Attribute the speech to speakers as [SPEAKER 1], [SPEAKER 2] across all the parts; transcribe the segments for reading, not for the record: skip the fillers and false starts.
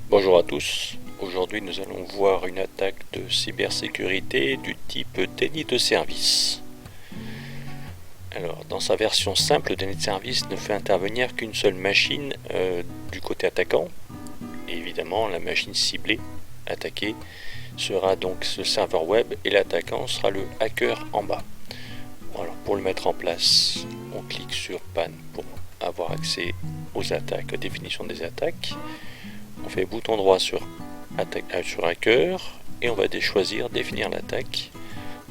[SPEAKER 1] Bonjour à tous, aujourd'hui nous allons voir une attaque de cybersécurité du type déni de service. Alors, dans sa version simple, le déni de service ne fait intervenir qu'une seule machine du côté attaquant. Et évidemment, la machine ciblée, attaquée, sera donc le serveur web et l'attaquant sera le hacker en bas. Alors, pour le mettre en place, on clique sur PAN pour avoir accès aux attaques, aux définitions des attaques. On fait bouton droit sur hacker et on va choisir définir l'attaque.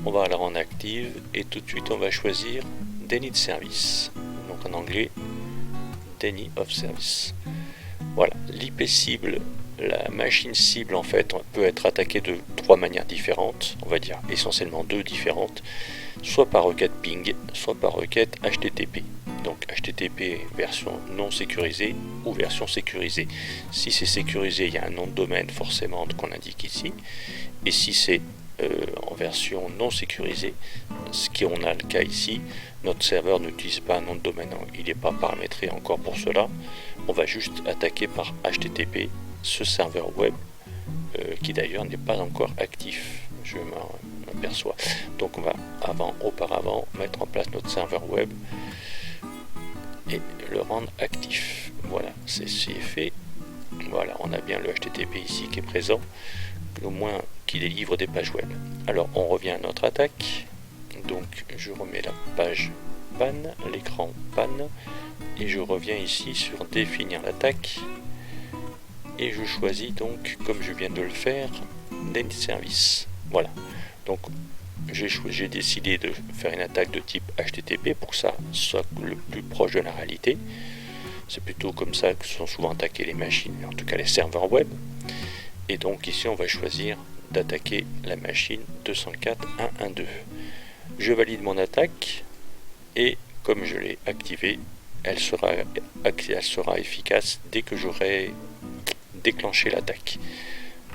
[SPEAKER 1] On va la rendre active et tout de suite on va choisir déni de service. Donc en anglais, déni of service. Voilà, l'IP cible, la machine cible en fait peut être attaquée de trois manières différentes, on va dire essentiellement deux différentes, soit par requête ping, soit par requête HTTP. Donc HTTP version non sécurisée ou version sécurisée. Si c'est sécurisé, il y a un nom de domaine forcément qu'on indique ici. Et si c'est en version non sécurisée, ce qui on a le cas ici, notre serveur n'utilise pas un nom de domaine, il n'est pas paramétré encore pour cela. On va juste attaquer par HTTP ce serveur web qui d'ailleurs n'est pas encore actif. Je m'en aperçois. Donc on va auparavant mettre en place notre serveur web et le rendre actif. Voilà, c'est fait. Voilà, on a bien le HTTP ici qui est présent, au moins qui délivre des pages web. Alors on revient à notre attaque. Donc je remets la page PAN, l'écran PAN, et je reviens ici sur définir l'attaque. Et je choisis donc, comme je viens de le faire, déni de service. Voilà. Donc j'ai décidé de faire une attaque de type HTTP pour que ça soit le plus proche de la réalité. C'est plutôt comme ça que sont souvent attaquées les machines, en tout cas les serveurs web. Et donc ici on va choisir d'attaquer la machine 204.1.1.2. Je valide mon attaque et comme je l'ai activée, elle sera efficace dès que j'aurai déclenché l'attaque.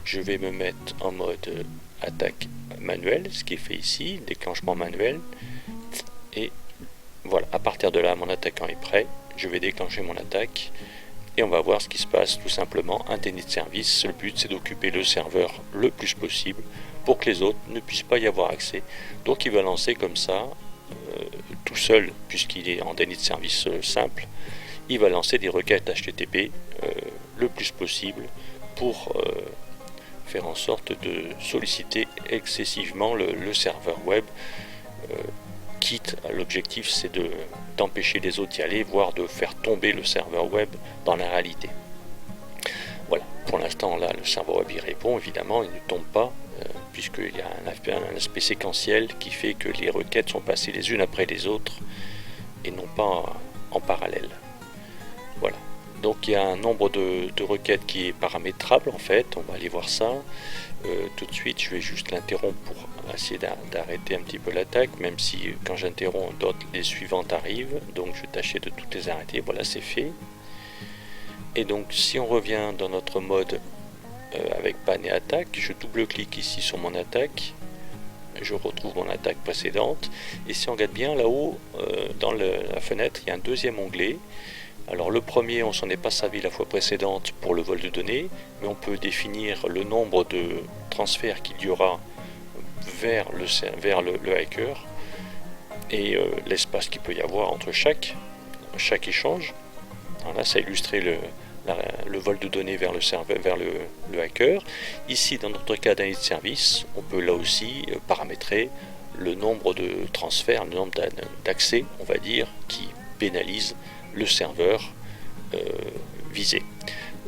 [SPEAKER 1] Je vais me mettre en mode attaque manuel, ce qui est fait ici, déclenchement manuel, et voilà, à partir de là mon attaquant est prêt, je vais déclencher mon attaque et on va voir ce qui se passe. Tout simplement un déni de service. Le but c'est d'occuper le serveur le plus possible pour que les autres ne puissent pas y avoir accès. Donc il va lancer comme ça tout seul, puisqu'il est en déni de service simple, il va lancer des requêtes HTTP le plus possible pour faire en sorte de solliciter excessivement le serveur web, quitte à l'objectif c'est d'empêcher les autres d'y aller, voire de faire tomber le serveur web dans la réalité. Voilà, pour l'instant là le serveur web il répond, évidemment il ne tombe pas, puisqu'il y a un aspect séquentiel qui fait que les requêtes sont passées les unes après les autres et non pas en parallèle. Voilà. Donc il y a un nombre de requêtes qui est paramétrable en fait, on va aller voir ça. Tout de suite je vais juste l'interrompre pour essayer d'arrêter un petit peu l'attaque, même si quand j'interromps les suivantes arrivent, donc je vais tâcher de toutes les arrêter. Voilà, c'est fait. Et donc si on revient dans notre mode avec PAN et attaque, je double-clique ici sur mon attaque, je retrouve mon attaque précédente, et si on regarde bien là-haut dans la fenêtre, il y a un deuxième onglet. Alors le premier, on s'en est pas servi la fois précédente pour le vol de données, mais on peut définir le nombre de transferts qu'il y aura vers le hacker et l'espace qu'il peut y avoir entre chaque échange. Alors là, ça a illustré le vol de données vers le serveur, vers le hacker. Ici, dans notre cas d'année de service, on peut là aussi paramétrer le nombre de transferts, le nombre d'accès, on va dire, qui pénalise le serveur visé.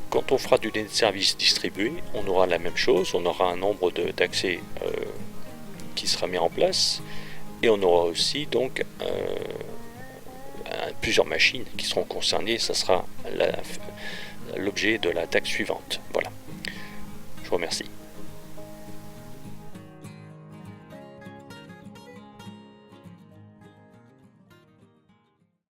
[SPEAKER 1] Quand on fera du déni de service distribué, on aura la même chose, on aura un nombre d'accès qui sera mis en place, et on aura aussi donc plusieurs machines qui seront concernées. Ça sera l'objet de l'attaque suivante. Voilà. Je vous remercie.